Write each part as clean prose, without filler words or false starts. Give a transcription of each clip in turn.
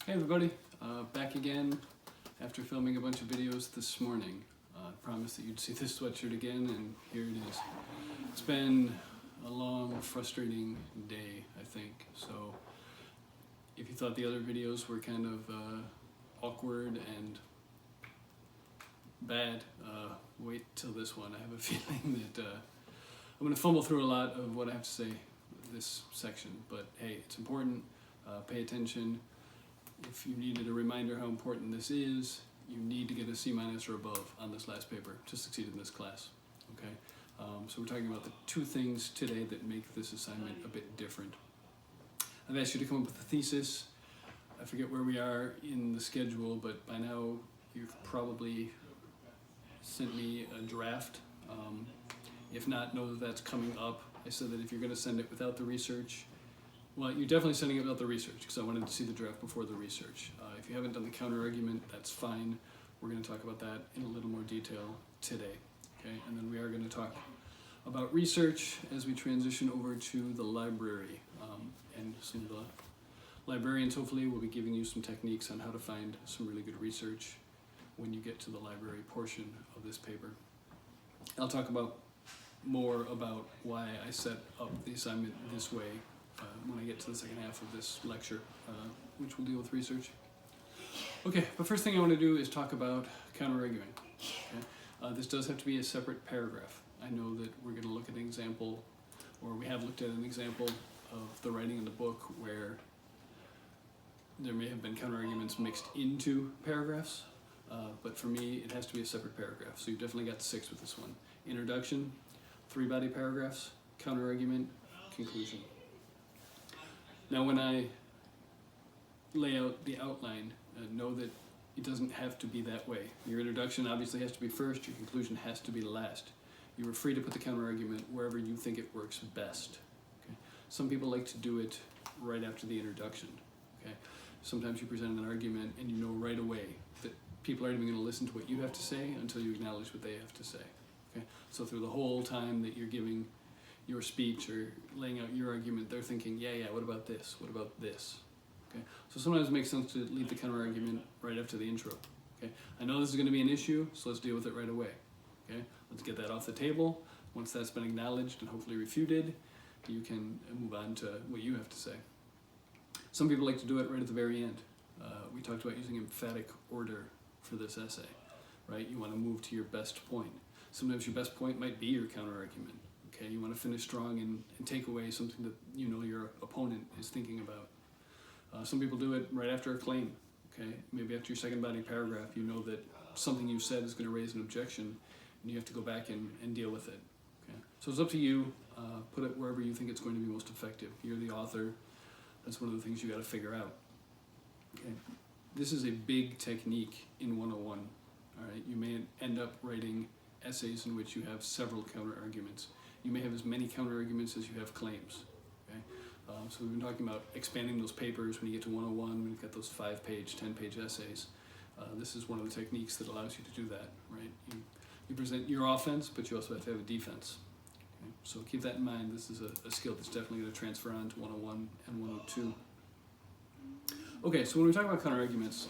Hey everybody, back again after filming a bunch of videos this morning. I promised that you'd see this sweatshirt again, and here it is. It's been a long, frustrating day, I think. So if you thought the other videos were kind of awkward and bad, wait till this one. I have a feeling that I'm going to fumble through a lot of what I have to say this section, but hey, it's important. Pay attention. If you needed a reminder how important this is, you need to get a C- or above on this last paper to succeed in this class. Okay, so we're talking about the two things today that make this assignment a bit different. I've asked you to come up with a thesis. I forget where we are in the schedule, but by now you've probably sent me a draft. If not, know that that's coming up. I said that if you're going to send it without the research, well, you're definitely sending it without the research because I wanted to see the draft before the research. If you haven't done the counter argument, that's fine. We're going to talk about that in a little more detail today. Okay, and then we are going to talk about research as we transition over to the library. And some of the librarians hopefully will be giving you some techniques on how to find some really good research when you get to the library portion of this paper. I'll talk about more about why I set up the assignment this way when I get to the second half of this lecture, which will deal with research. Okay, but first thing I want to do is talk about counter-arguing. Okay? This does have to be a separate paragraph. I know that we're going to look at an example, or we have looked at an example of the writing in the book where there may have been counter-arguments mixed into paragraphs, but for me it has to be a separate paragraph. So you've definitely got 6 with this one. Introduction, 3 body paragraphs, counter-argument, conclusion. Now when I lay out the outline, know that it doesn't have to be that way. Your introduction obviously has to be first, your conclusion has to be last. You are free to put the counter-argument wherever you think it works best. Okay? Some people like to do it right after the introduction. Okay? Sometimes you present an argument and you know right away that people aren't even going to listen to what you have to say until you acknowledge what they have to say. Okay? So through the whole time that you're giving your speech or laying out your argument, they're thinking, yeah, what about this? What about this? Okay, so sometimes it makes sense to leave the counter argument right after the intro. Okay, I know this is going to be an issue, so let's deal with it right away. Okay, let's get that off the table. Once that's been acknowledged and hopefully refuted, you can move on to what you have to say. Some people like to do it right at the very end. We talked about using emphatic order for this essay, right? You want to move to your best point. Sometimes your best point might be your counter argument. Okay, you want to finish strong and take away something that you know your opponent is thinking about. Some people do it right after a claim. Okay, maybe after your second body paragraph, you know that something you said is going to raise an objection, and you have to go back and deal with it. Okay, so it's up to you. Put it wherever you think it's going to be most effective. You're the author. That's one of the things you got to figure out. Okay, this is a big technique in 101. All right, you may end up writing essays in which you have several counter arguments. You may have as many counter-arguments as you have claims. Okay? So we've been talking about expanding those papers when you get to 101, we've got those 5-page, 10-page essays. This is one of the techniques that allows you to do that, right? You present your offense, but you also have to have a defense. Okay? So keep that in mind. This is a skill that's definitely going to transfer on to 101 and 102. Okay, so when we talk about counter-arguments,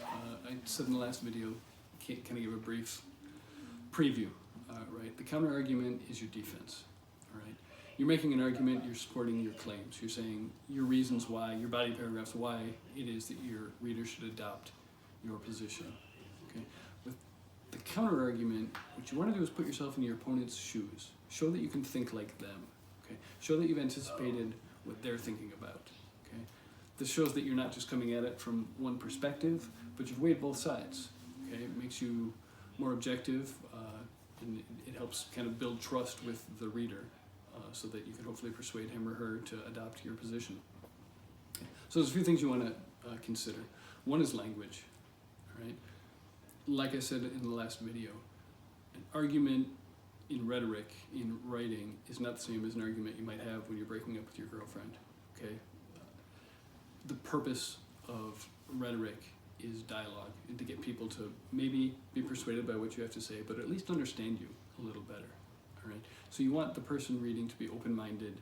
I said in the last video, kind of give a brief preview, right? The counter-argument is your defense. Right? You're making an argument, you're supporting your claims, you're saying your reasons why, your body paragraphs, why it is that your reader should adopt your position. Okay? With the counter-argument, what you want to do is put yourself in your opponent's shoes. Show that you can think like them. Okay? Show that you've anticipated what they're thinking about. Okay? This shows that you're not just coming at it from one perspective, but you've weighed both sides. Okay? It makes you more objective, and it helps kind of build trust with the reader. So that you can hopefully persuade him or her to adopt your position. Okay. So there's a few things you want to consider. One is language. All right? Like I said in the last video, an argument in rhetoric, in writing, is not the same as an argument you might have when you're breaking up with your girlfriend. Okay? The purpose of rhetoric is dialogue, and to get people to maybe be persuaded by what you have to say, but at least understand you a little better. Right? So you want the person reading to be open-minded,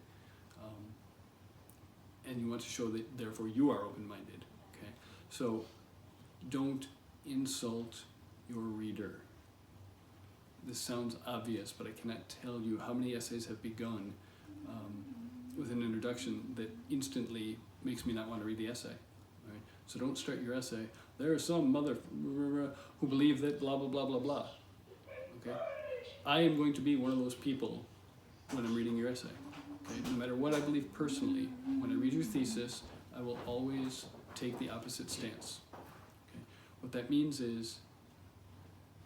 and you want to show that therefore you are open-minded. Okay? So don't insult your reader. This sounds obvious, but I cannot tell you how many essays have begun with an introduction that instantly makes me not want to read the essay. Right? So don't start your essay, there are some mother who believe that blah, blah, blah, blah, blah. Okay? I am going to be one of those people when I'm reading your essay. Okay? No matter what I believe personally, when I read your thesis, I will always take the opposite stance. Okay? What that means is,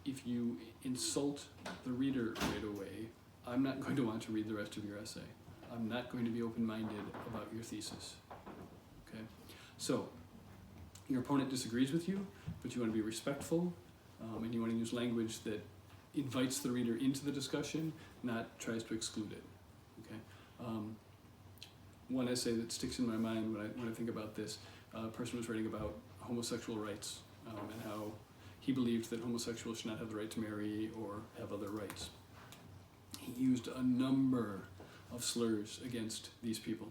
if you insult the reader right away, I'm not going to want to read the rest of your essay. I'm not going to be open-minded about your thesis. Okay? So, your opponent disagrees with you, but you want to be respectful, and you want to use language that invites the reader into the discussion, not tries to exclude it. Okay? One essay that sticks in my mind when I think about this, a person was writing about homosexual rights and how he believed that homosexuals should not have the right to marry or have other rights. He used a number of slurs against these people.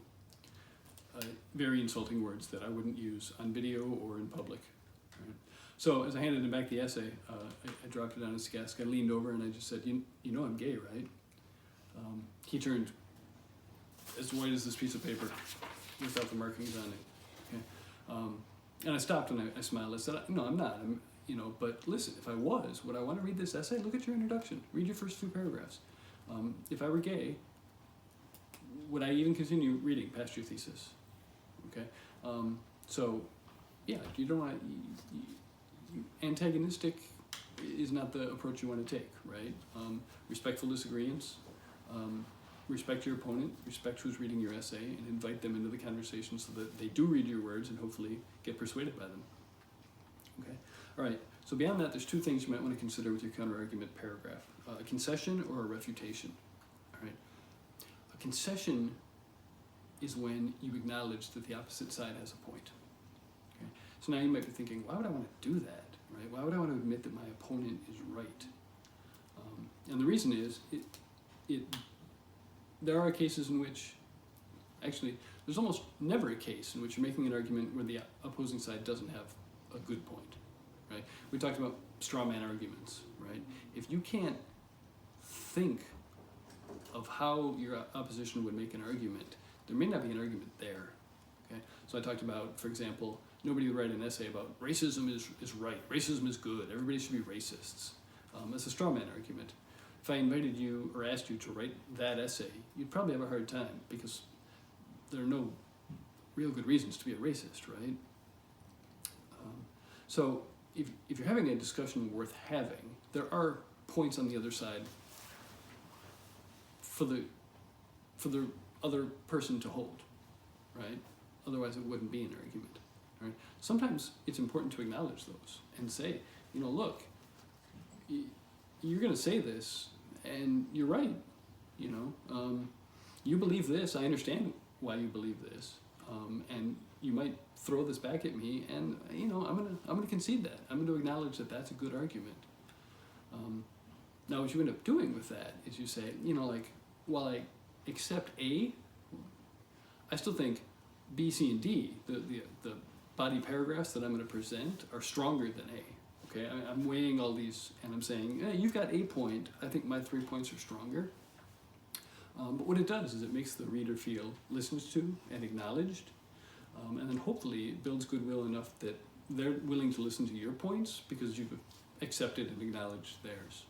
Very insulting words that I wouldn't use on video or in public. Right? So as I handed him back the essay, I dropped it on his desk. I leaned over and I just said, you know I'm gay, right? He turned as white as this piece of paper without the markings on it. Okay? And I stopped and I smiled. I said, no, I'm not. But listen, if I was, would I want to read this essay? Look at your introduction. Read your first few paragraphs. If I were gay, would I even continue reading past your thesis? Okay? So, yeah, you don't want to... Antagonistic is not the approach you want to take, right? Respectful disagreements. Respect your opponent, respect who's reading your essay, and invite them into the conversation so that they do read your words and hopefully get persuaded by them. Okay? All right, so beyond that, there's two things you might want to consider with your counter-argument paragraph. A concession or a refutation. All right? A concession is when you acknowledge that the opposite side has a point. Okay? So now you might be thinking, why would I want to do that? Right? Why would I want to admit that my opponent is right? And the reason is, there are cases in which, actually, there's almost never a case in which you're making an argument where the opposing side doesn't have a good point, right? We talked about straw man arguments, right? If you can't think of how your opposition would make an argument, there may not be an argument there, okay? So I talked about, for example, nobody would write an essay about racism is right, racism is good, everybody should be racists. That's a straw man argument. If I invited you or asked you to write that essay, you'd probably have a hard time because there are no real good reasons to be a racist, right? So if you're having a discussion worth having, there are points on the other side for the other person to hold, right? Otherwise it wouldn't be an argument, right? Sometimes it's important to acknowledge those and say, look, you're going to say this, and you're right. You believe this. I understand why you believe this, and you might throw this back at me, and I'm gonna concede that. I'm going to acknowledge that that's a good argument. Now, what you end up doing with that is you say, while I accept A, I still think B, C, and D, the body paragraphs that I'm going to present, are stronger than A. Okay, I'm weighing all these, and I'm saying, you've got a point. I think my 3 points are stronger. But what it does is it makes the reader feel listened to and acknowledged, and then hopefully it builds goodwill enough that they're willing to listen to your points because you've accepted and acknowledged theirs.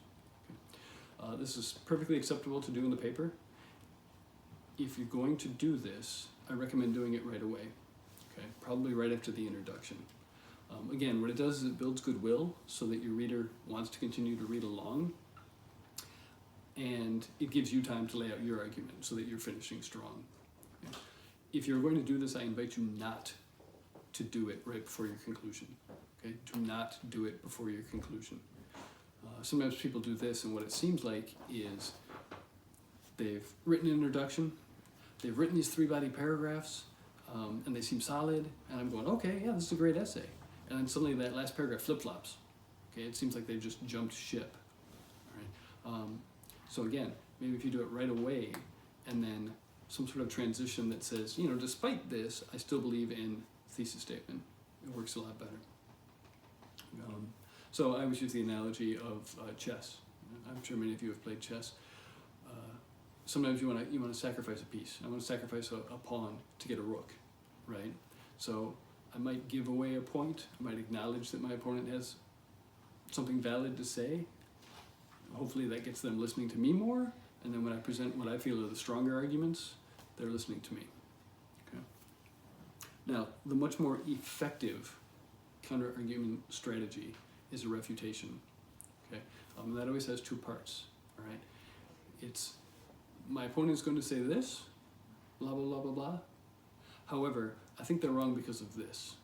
Okay. This is perfectly acceptable to do in the paper. If you're going to do this, I recommend doing it right away. Okay, probably right after the introduction. Again, what it does is it builds goodwill so that your reader wants to continue to read along, and it gives you time to lay out your argument so that you're finishing strong. Okay? If you're going to do this, I invite you not to do it right before your conclusion. Okay? Do not do it before your conclusion. Sometimes people do this, and what it seems like is they've written an introduction, they've written these 3 body paragraphs, and they seem solid, and I'm going, okay, yeah, this is a great essay. And then suddenly that last paragraph flip-flops. Okay, it seems like they've just jumped ship. All right? So again, maybe if you do it right away, and then some sort of transition that says, despite this, I still believe in thesis statement, it works a lot better. So I always use the analogy of chess. I'm sure many of you have played chess. Sometimes you want to sacrifice a piece. I want to sacrifice a pawn to get a rook, right? So I might give away a point. I might acknowledge that my opponent has something valid to say. Hopefully that gets them listening to me more. And then when I present what I feel are the stronger arguments, they're listening to me. Okay. Now, the much more effective counter-argument strategy is a refutation. Okay, that always has two parts. All right, it's my opponent's going to say this, blah blah blah blah blah. However, I think they're wrong because of this.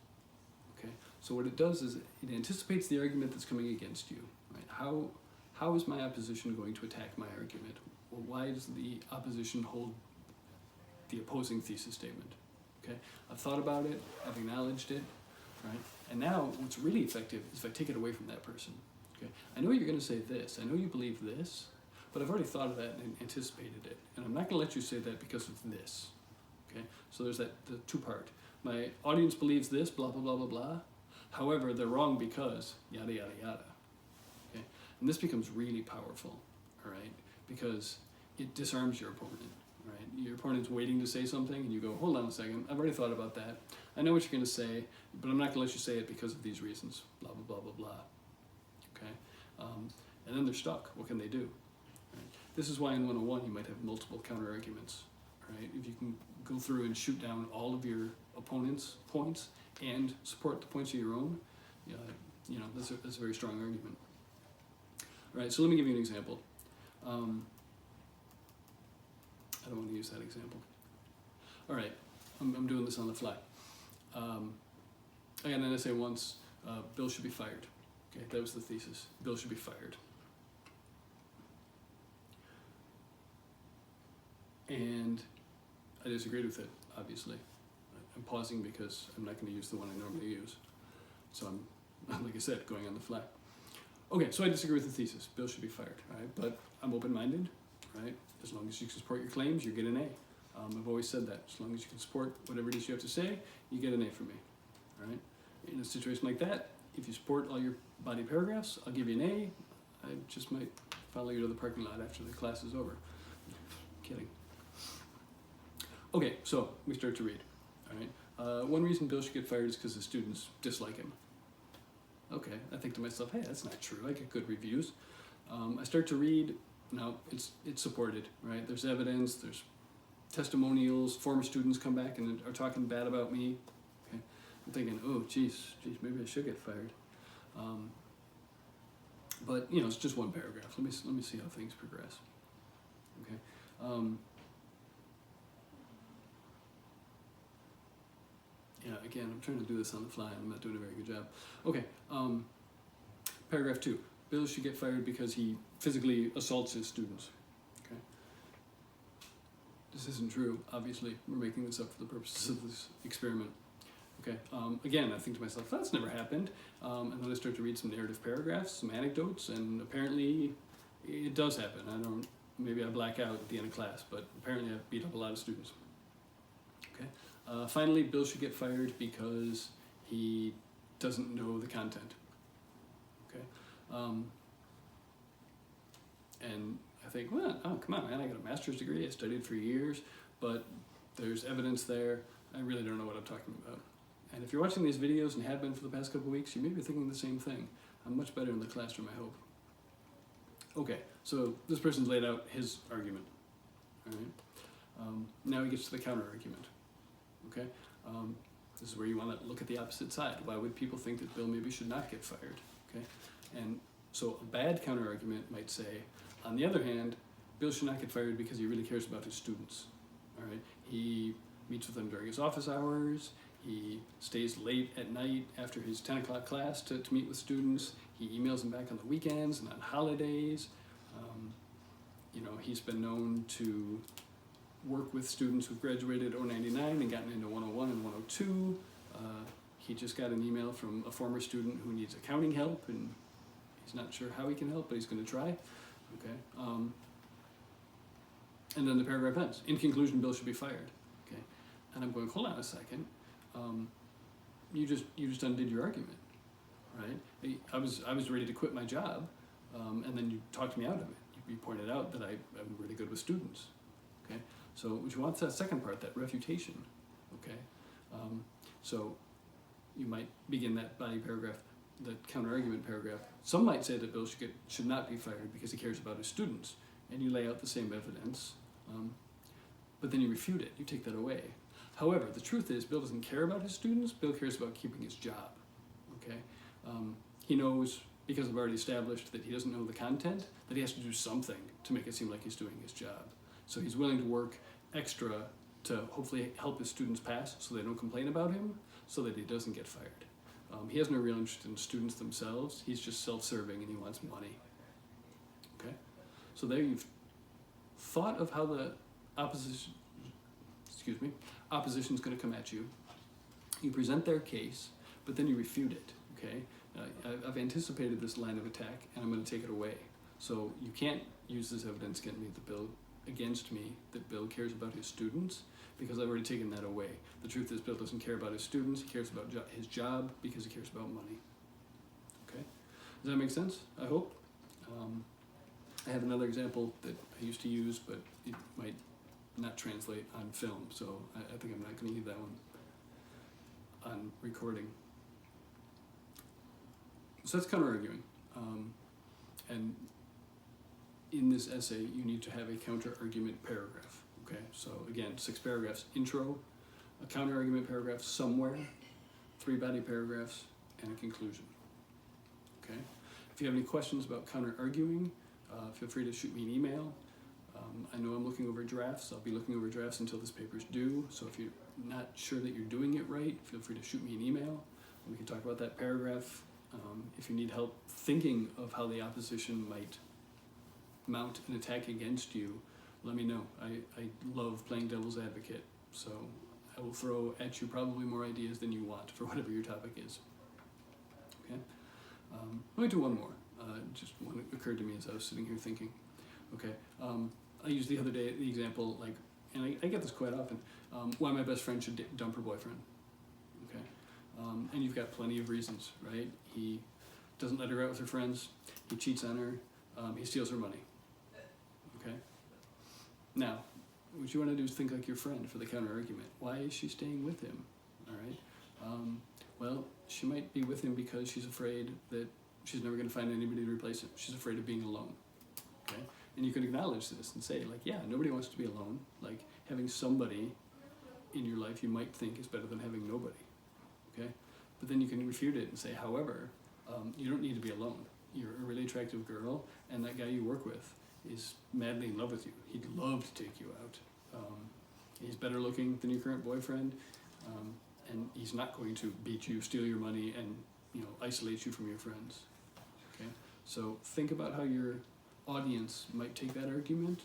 Okay, so what it does is it anticipates the argument that's coming against you. Right? How is my opposition going to attack my argument? Or why does the opposition hold the opposing thesis statement? Okay, I've thought about it. I've acknowledged it. Right? And now what's really effective is if I take it away from that person. Okay? I know you're going to say this. I know you believe this, but I've already thought of that and anticipated it. And I'm not going to let you say that because of this. Okay? So there's the two-part. My audience believes this, blah, blah, blah, blah, blah. However, they're wrong because yada, yada, yada. Okay? And this becomes really powerful, all right? Because it disarms your opponent. Right? Your opponent's waiting to say something, and you go, hold on a second, I've already thought about that. I know what you're going to say, but I'm not going to let you say it because of these reasons, blah, blah, blah, blah, blah. Okay? And then they're stuck. What can they do? Right? This is why in 101 you might have multiple counter-arguments. Right? If you can go through and shoot down all of your opponent's points and support the points of your own, that's a very strong argument. All right, so let me give you an example. I don't want to use that example. All right, I'm doing this on the fly. I got an essay once, Bill should be fired. Okay, that was the thesis. Bill should be fired. And I disagreed with it, obviously. I'm pausing because I'm not going to use the one I normally use. So I'm, like I said, going on the fly. Okay, so I disagree with the thesis. Bill should be fired, right? But I'm open-minded, right? As long as you can support your claims, you get an A. I've always said that. As long as you can support whatever it is you have to say, you get an A from me, all right? In a situation like that, if you support all your body paragraphs, I'll give you an A. I just might follow you to the parking lot after the class is over. Kidding. Okay, so we start to read, all right? One reason Bill should get fired is because the students dislike him. Okay, I think to myself, hey, that's not true. I get good reviews. I start to read. No, it's supported, right? There's evidence, there's testimonials, former students come back and are talking bad about me. Okay, I'm thinking, oh, geez, maybe I should get fired. But it's just one paragraph. Let me see how things progress. Okay. Yeah, again, I'm trying to do this on the fly. I'm not doing a very good job. Okay. Paragraph 2. Bill should get fired because he physically assaults his students. Okay. This isn't true, obviously. We're making this up for the purposes of this experiment. Okay. Again, I think to myself, that's never happened. And then I start to read some narrative paragraphs, some anecdotes, and apparently it does happen. Maybe I black out at the end of class, but apparently I beat up a lot of students. Okay. Finally, Bill should get fired because he doesn't know the content. Okay. And I think, well, oh, come on, man, I got a master's degree, I studied for years, but there's evidence there. I really don't know what I'm talking about. And if you're watching these videos and have been for the past couple of weeks, you may be thinking the same thing. I'm much better in the classroom, I hope. Okay, so this person's laid out his argument. All right. Now he gets to the counter argument. Okay, this is where you want to look at the opposite side. Why would people think that Bill maybe should not get fired? Okay, and so a bad counter argument might say, on the other hand, Bill should not get fired because he really cares about his students. All right, he meets with them during his office hours. He stays late at night after his 10 o'clock class to meet with students. He emails them back on the weekends and on holidays. He's been known to work with students who've graduated 099 and gotten into 101 and 102. He just got an email from a former student who needs accounting help, and he's not sure how he can help, but he's going to try. Okay. And then the paragraph ends. In conclusion, Bill should be fired. Okay. And I'm going, hold on a second. You just undid your argument. right? I was ready to quit my job, and then you talked me out of it. You pointed out that I'm really good with students, okay? So what you want is that second part, that refutation, okay? So you might begin that body paragraph, the counter-argument paragraph. Some might say that Bill should not be fired because he cares about his students, and you lay out the same evidence, but then you refute it, you take that away. However, the truth is Bill doesn't care about his students, Bill cares about keeping his job, okay? He knows, because I've already established that he doesn't know the content, that he has to do something to make it seem like he's doing his job. So he's willing to work extra to hopefully help his students pass so they don't complain about him, so that he doesn't get fired. He has no real interest in students themselves, he's just self-serving and he wants money. Okay? So there you've thought of how the opposition's going to come at you. You present their case, but then you refute it, okay? I've anticipated this line of attack, and I'm going to take it away. So you can't use this evidence against me that Bill cares about his students, because I've already taken that away. The truth is Bill doesn't care about his students, he cares about his job because he cares about money. Okay? Does that make sense? I hope. I have another example that I used to use, but it might not translate on film, so I think I'm not going to leave that one on recording. So that's counter-arguing. And in this essay, you need to have a counter-argument paragraph. Okay, so again, 6 paragraphs, intro, a counter-argument paragraph somewhere, 3 body paragraphs, and a conclusion. Okay, if you have any questions about counter-arguing, feel free to shoot me an email. I know I'm looking over drafts. I'll be looking over drafts until this paper's due, so if you're not sure that you're doing it right, feel free to shoot me an email. We can talk about that paragraph. If you need help thinking of how the opposition might mount an attack against you, let me know. I love playing devil's advocate, so I will throw at you probably more ideas than you want for whatever your topic is. Okay? Let me do one more. Just one occurred to me as I was sitting here thinking. Okay, I used the other day the example, like, and I get this quite often, why my best friend should dump her boyfriend. Okay, and you've got plenty of reasons, right? He doesn't let her out with her friends, he cheats on her, he steals her money. Okay, now, what you want to do is think like your friend for the counter-argument. Why is she staying with him? All right, well, she might be with him because she's afraid that she's never going to find anybody to replace him. She's afraid of being alone. Okay, and you can acknowledge this and say, like, yeah, nobody wants to be alone. Like, having somebody in your life you might think is better than having nobody. Okay, but then you can refute it and say, however, you don't need to be alone. You're a really attractive girl, and that guy you work with is madly in love with you. He'd love to take you out. He's better looking than your current boyfriend, and he's not going to beat you, steal your money, and isolate you from your friends. Okay, so think about how your audience might take that argument,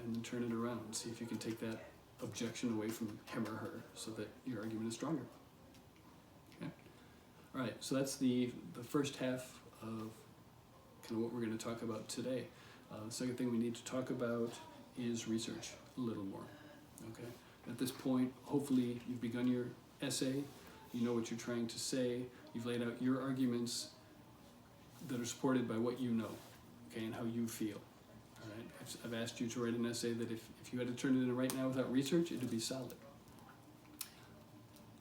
and then turn it around. See if you can take that objection away from him or her, so that your argument is stronger. Okay, all right. So that's the first half of kind of what we're going to talk about today. The second thing we need to talk about is research a little more. Okay. At this point, hopefully you've begun your essay. You know what you're trying to say. You've laid out your arguments that are supported by what you know, okay, and how you feel. All right. I've asked you to write an essay that if you had to turn it in right now without research, it would be solid.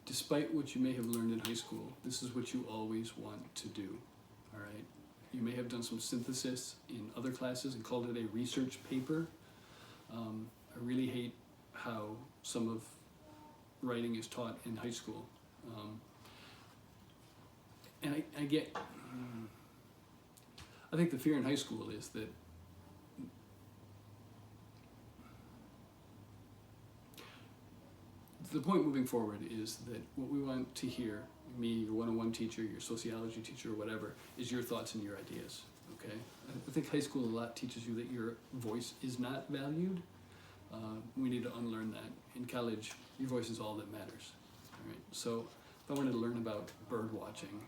Despite what you may have learned in high school, this is what you always want to do. All right. You may have done some synthesis in other classes and called it a research paper. I really hate how some of writing is taught in high school. And I think the fear in high school is that the point moving forward is that what we want to hear, me, your one-on-one teacher, your sociology teacher, or whatever, is your thoughts and your ideas, okay? I think high school a lot teaches you that your voice is not valued. We need to unlearn that. In college, your voice is all that matters, all right? So if I wanted to learn about bird watching,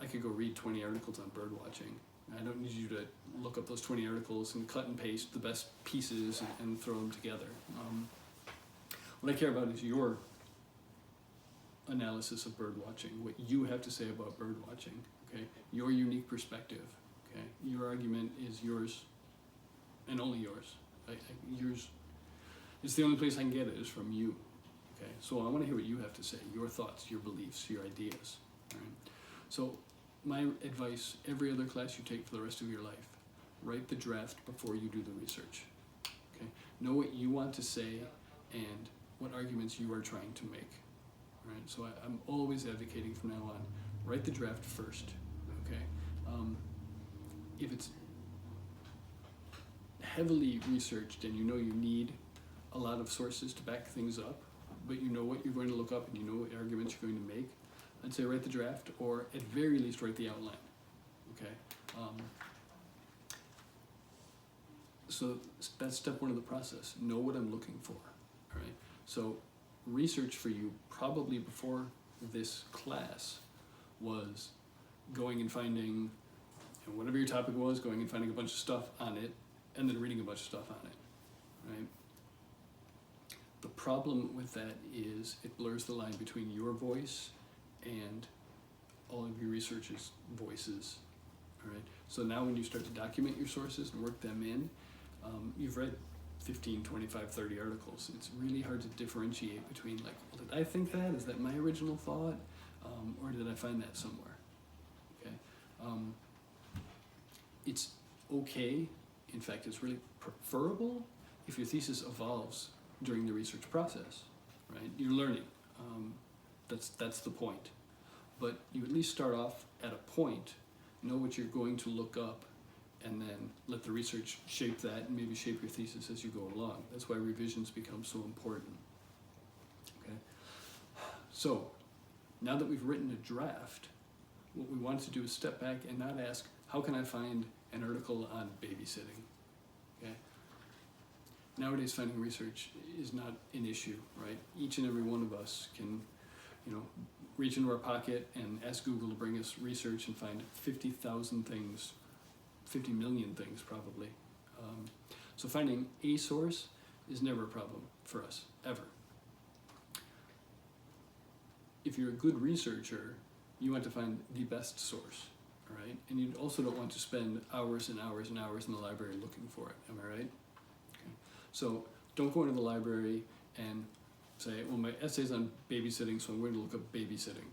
I could go read 20 articles on bird watching. I don't need you to look up those 20 articles and cut and paste the best pieces and throw them together. What I care about is your analysis of bird watching, what you have to say about bird watching, okay? Your unique perspective, okay? Your argument is yours and only yours. Yours, it's the only place I can get it is from you, okay? So I want to hear what you have to say, your thoughts, your beliefs, your ideas, all right? So my advice, every other class you take for the rest of your life, write the draft before you do the research, okay? Know what you want to say and what arguments you are trying to make. Right, so I'm always advocating from now on, write the draft first, okay? If it's heavily researched and you know you need a lot of sources to back things up, but you know what you're going to look up and you know what arguments you're going to make, I'd say write the draft, or at very least write the outline, okay? So that's step one of the process. Know what I'm looking for, all right? So research for you probably before this class was going and finding, whatever your topic was, going and finding a bunch of stuff on it and then reading a bunch of stuff on it, right? The problem with that is it blurs the line between your voice and all of your researchers' voices, all right? So now when you start to document your sources and work them in, you've read 15, 25, 30 articles. It's really hard to differentiate between like, well, did I think that? Is that my original thought? Or did I find that somewhere? Okay. It's okay. In fact, it's really preferable if your thesis evolves during the research process, right? You're learning. That's the point. But you at least start off at a point, know what you're going to look up, and then let the research shape that and maybe shape your thesis as you go along. That's why revisions become so important. Okay. So now that we've written a draft, what we want to do is step back and not ask, how can I find an article on babysitting? Okay. Nowadays, finding research is not an issue, right? Each and every one of us can, reach into our pocket and ask Google to bring us research and find 50,000 things, 50 million things probably. So finding a source is never a problem for us, ever. If you're a good researcher, you want to find the best source, all right? And you also don't want to spend hours and hours and hours in the library looking for it, am I right? Okay. So don't go into the library and say, well, my essay's on babysitting, so I'm going to look up babysitting.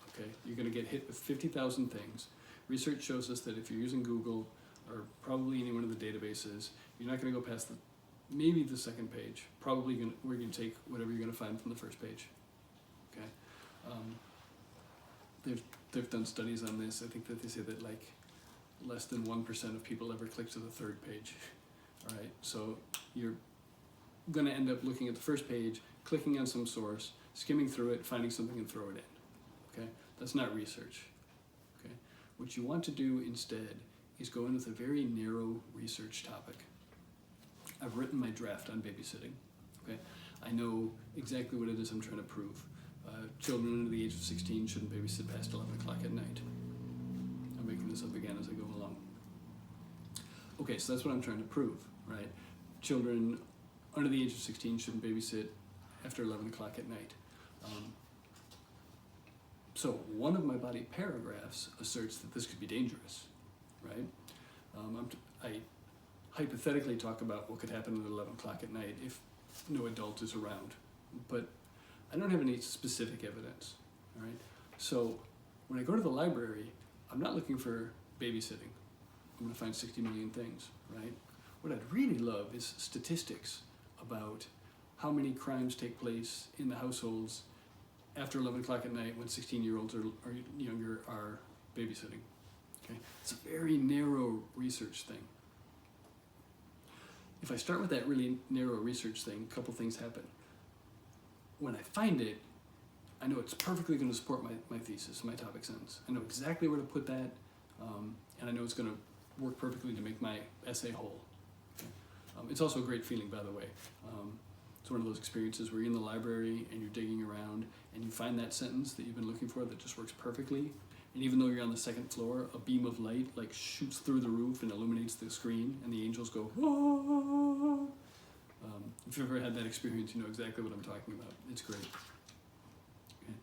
Okay, you're going to get hit with 50,000 things. Research shows us that if you're using Google or probably any one of the databases, you're not going to go past maybe the second page. Probably we're going to take whatever you're going to find from the first page. Okay, they've done studies on this. I think that they say that like less than 1% of people ever click to the third page. All right, so you're going to end up looking at the first page, clicking on some source, skimming through it, finding something and throw it in. Okay, that's not research. Okay, what you want to do instead is go in with a very narrow research topic. I've written my draft on babysitting. Okay, I know exactly what it is I'm trying to prove. Children under the age of 16 shouldn't babysit past 11 o'clock at night. I'm making this up again as I go along. Okay, so that's what I'm trying to prove, right? Children under the age of 16 shouldn't babysit after 11 o'clock at night. So one of my body paragraphs asserts that this could be dangerous, right? I hypothetically talk about what could happen at 11 o'clock at night if no adult is around, but I don't have any specific evidence, all right? So when I go to the library, I'm not looking for babysitting. I'm gonna find 60 million things, right? What I'd really love is statistics about how many crimes take place in the households after 11 o'clock at night when 16-year-olds or younger are babysitting. Okay, it's a very narrow research thing. If I start with that really narrow research thing, a couple things happen. When I find it, I know it's perfectly going to support my thesis, my topic sentence. I know exactly where to put that, and I know it's going to work perfectly to make my essay whole. Okay. It's also a great feeling, by the way. It's one of those experiences where you're in the library and you're digging around and you find that sentence that you've been looking for that just works perfectly. And even though you're on the second floor, a beam of light like shoots through the roof and illuminates the screen, and the angels go, "Whoa!" If you've ever had that experience, you know exactly what I'm talking about. It's great. Okay.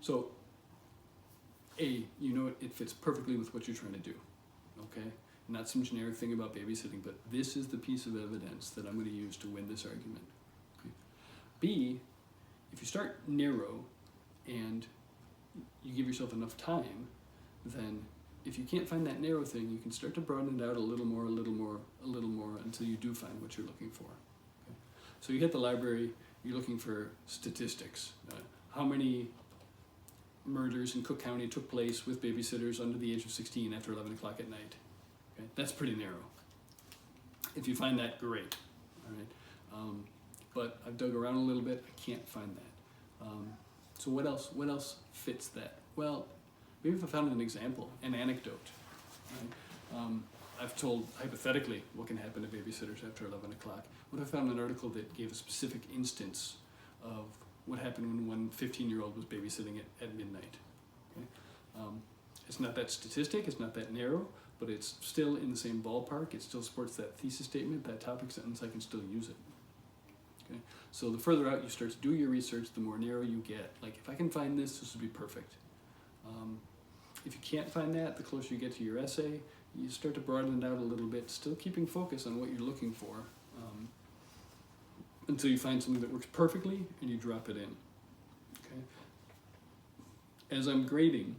So, A, you know it fits perfectly with what you're trying to do, okay? Not some generic thing about babysitting, but this is the piece of evidence that I'm going to use to win this argument. Okay? B, if you start narrow and you give yourself enough time, then if you can't find that narrow thing, you can start to broaden it out a little more, a little more, a little more, until you do find what you're looking for. Okay? So you hit the library, you're looking for statistics. How many murders in Cook County took place with babysitters under the age of 16 after 11 o'clock at night? Okay? That's pretty narrow. If you find that, great. All right? But I've dug around a little bit, I can't find that. So what else fits that? Well, maybe if I found an example, an anecdote. Right? I've told hypothetically what can happen to babysitters after 11 o'clock. What if I found an article that gave a specific instance of what happened when one 15-year-old was babysitting at midnight? Okay? It's not that statistic, it's not that narrow, but it's still in the same ballpark. It still supports that thesis statement, that topic sentence. I can still use it. Okay? So the further out you start to do your research, the more narrow you get. Like, if I can find this would be perfect. If you can't find that, the closer you get to your essay, you start to broaden it out a little bit, still keeping focus on what you're looking for, until you find something that works perfectly and you drop it in. Okay? As I'm grading,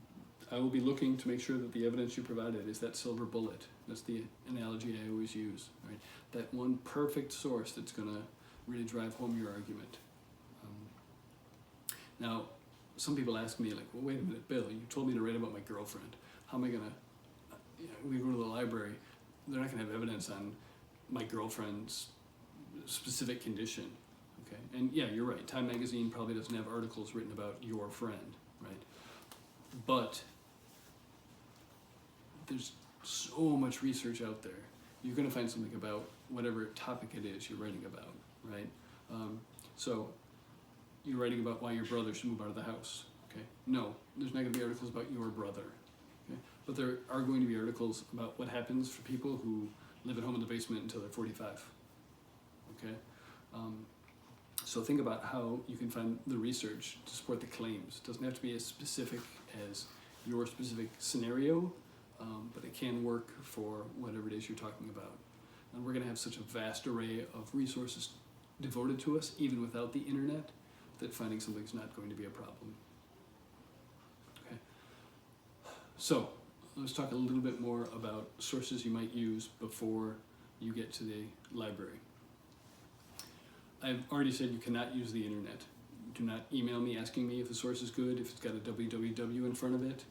I will be looking to make sure that the evidence you provided is that silver bullet. That's the analogy I always use. Right? That one perfect source that's going to really drive home your argument. Now, some people ask me, like, well, wait a minute, Bill, you told me to write about my girlfriend. How am I going to, we go to the library, they're not going to have evidence on my girlfriend's specific condition. Okay? And yeah, you're right, Time Magazine probably doesn't have articles written about your friend, right? But there's so much research out there. You're going to find something about whatever topic it is you're writing about, right? So you're writing about why your brother should move out of the house. Okay? No, there's not going to be articles about your brother. Okay? But there are going to be articles about what happens for people who live at home in the basement until they're 45. Okay? So think about how you can find the research to support the claims. It doesn't have to be as specific as your specific scenario, but it can work for whatever it is you're talking about. And we're going to have such a vast array of resources devoted to us, even without the internet, that finding something's not going to be a problem. Okay. So let's talk a little bit more about sources you might use before you get to the library. I've already said you cannot use the internet. Do not email me asking me if the source is good, if it's got a www in front of it.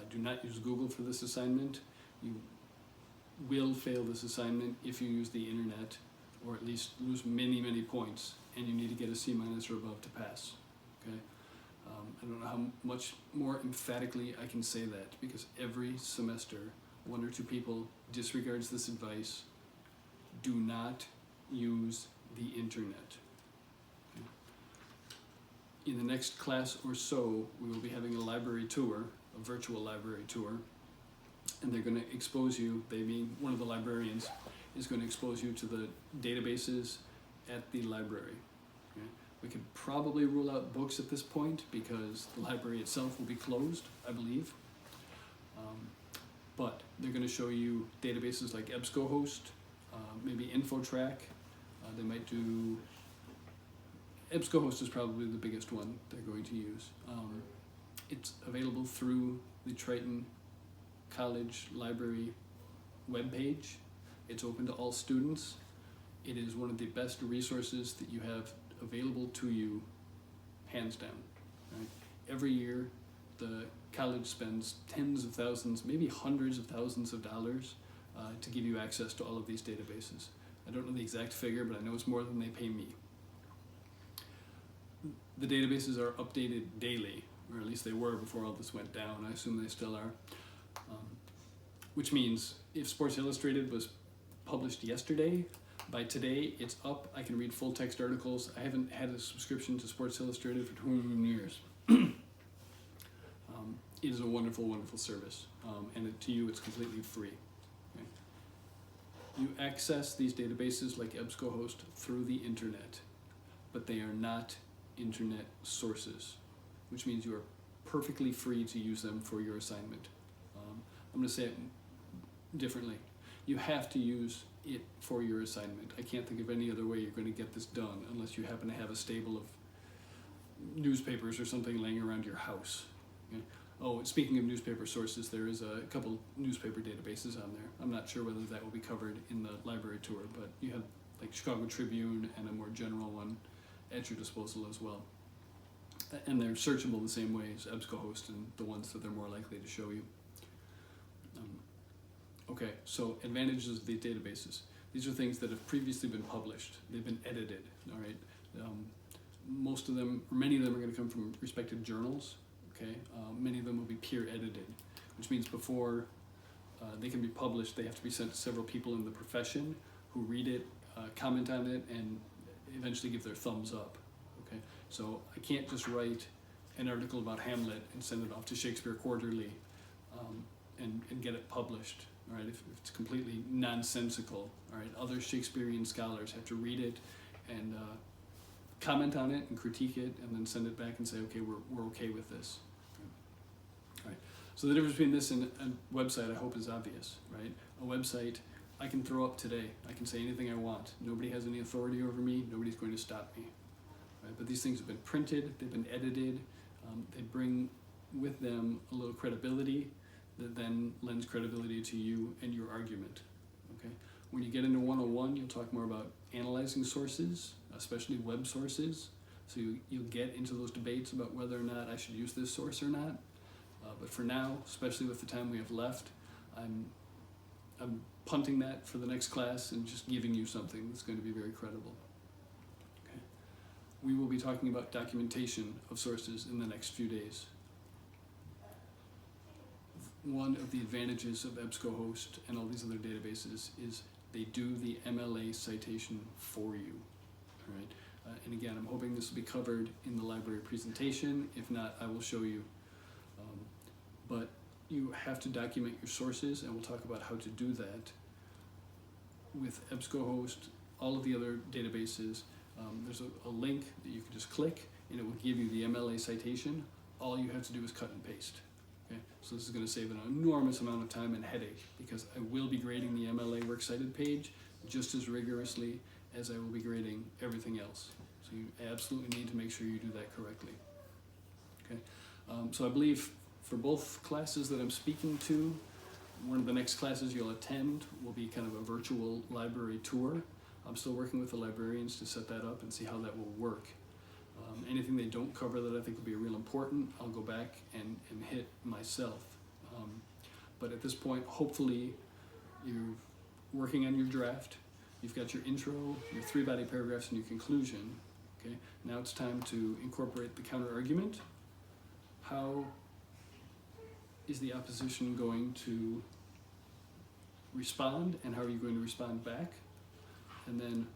Do not use Google for this assignment. You will fail this assignment if you use the internet, or at least lose many, many points, and you need to get a C- or above to pass. Okay? I don't know how much more emphatically I can say that, because every semester, one or two people disregards this advice. Do not use the internet. Okay? In the next class or so, we will be having a library tour, a virtual library tour, and they're going to expose you, they mean one of the librarians, is going to expose you to the databases at the library. Okay? We could probably rule out books at this point because the library itself will be closed, I believe. But they're going to show you databases like EBSCOhost, maybe InfoTrack. They might do, EBSCOhost is probably the biggest one they're going to use. It's available through the Triton College Library webpage. It's open to all students. It is one of the best resources that you have available to you, hands down. Right? Every year, the college spends tens of thousands, maybe hundreds of thousands of dollars to give you access to all of these databases. I don't know the exact figure, but I know it's more than they pay me. The databases are updated daily, or at least they were before all this went down. I assume they still are. Which means if Sports Illustrated was published yesterday, by today it's up. I can read full text articles. I haven't had a subscription to Sports Illustrated for 20 years. It is a wonderful, wonderful service, and to you it's completely free. Okay? You access these databases like EBSCOhost through the internet, but they are not internet sources. which means you are perfectly free to use them for your assignment. I'm going to say it differently. You have to use it for your assignment. I can't think of any other way you're going to get this done unless you happen to have a stable of newspapers or something laying around your house. Okay? Oh, speaking of newspaper sources, there is a couple newspaper databases on there. I'm not sure whether that will be covered in the library tour, but you have like Chicago Tribune and a more general one at your disposal as well. And they're searchable the same way as EBSCOhost and the ones that they're more likely to show you. Okay, so advantages of these databases. These are things that have previously been published. They've been edited, all right? Most of them, or many of them are going to come from respected journals, okay? Many of them will be peer edited, which means before they can be published, they have to be sent to several people in the profession who read it, comment on it, and eventually give their thumbs up, okay? So I can't just write an article about Hamlet and send it off to Shakespeare Quarterly and get it published, all right? If it's completely nonsensical, all right? Other Shakespearean scholars have to read it and comment on it and critique it and then send it back and say, okay, we're okay with this. All right. So the difference between this and a website, I hope, is obvious, right? A website I can throw up today. I can say anything I want. Nobody has any authority over me. Nobody's going to stop me. Right? But these things have been printed. They've been edited. They bring with them a little credibility that then lends credibility to you and your argument. Okay? When you get into 101, you'll talk more about analyzing sources, especially web sources. So you'll get into those debates about whether or not I should use this source or not. But for now, especially with the time we have left, I'm punting that for the next class and just giving you something that's going to be very credible. Okay. We will be talking about documentation of sources in the next few days. One of the advantages of EBSCOhost and all these other databases is they do the MLA citation for you. All right. And again, I'm hoping this will be covered in the library presentation. If not, I will show you. But you have to document your sources, and we'll talk about how to do that. With EBSCOhost, all of the other databases, there's a link that you can just click, and it will give you the MLA citation. All you have to do is cut and paste. Okay? So this is going to save an enormous amount of time and headache, because I will be grading the MLA Works Cited page just as rigorously as I will be grading everything else. So you absolutely need to make sure you do that correctly. Okay? So I believe for both classes that I'm speaking to, one of the next classes you'll attend will be kind of a virtual library tour. I'm still working with the librarians to set that up and see how that will work. Anything they don't cover that I think will be real important, I'll go back and hit myself. But at this point, hopefully, you're working on your draft. You've got your intro, your 3-body paragraphs, and your conclusion. Okay. Now it's time to incorporate the counter-argument. How is the opposition going to respond, and how are you going to respond back? And then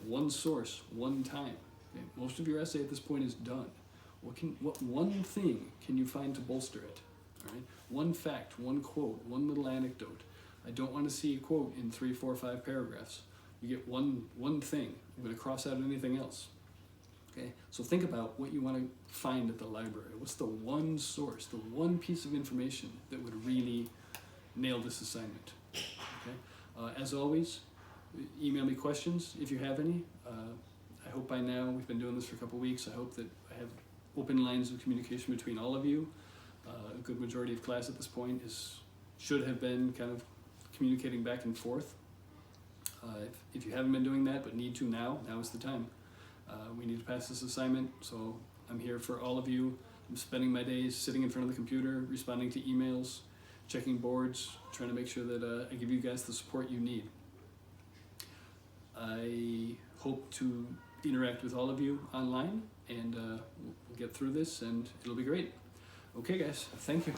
one source, one time. Okay? Most of your essay at this point is done. What one thing can you find to bolster it? All right? One fact, one quote, one little anecdote. I don't want to see a quote in 3, 4, 5 paragraphs. You get one thing. I'm going to cross out anything else. Okay? So think about what you want to find at the library. What's the one source, the one piece of information that would really nail this assignment? Okay? As always, email me questions if you have any. I hope by now, we've been doing this for a couple weeks, I hope that I have open lines of communication between all of you. A good majority of class at this point should have been kind of communicating back and forth. If you haven't been doing that but need to now is the time. We need to pass this assignment, so I'm here for all of you. I'm spending my days sitting in front of the computer, responding to emails, checking boards, trying to make sure that I give you guys the support you need. I hope to interact with all of you online, and we'll get through this, and it'll be great. Okay, guys, thank you.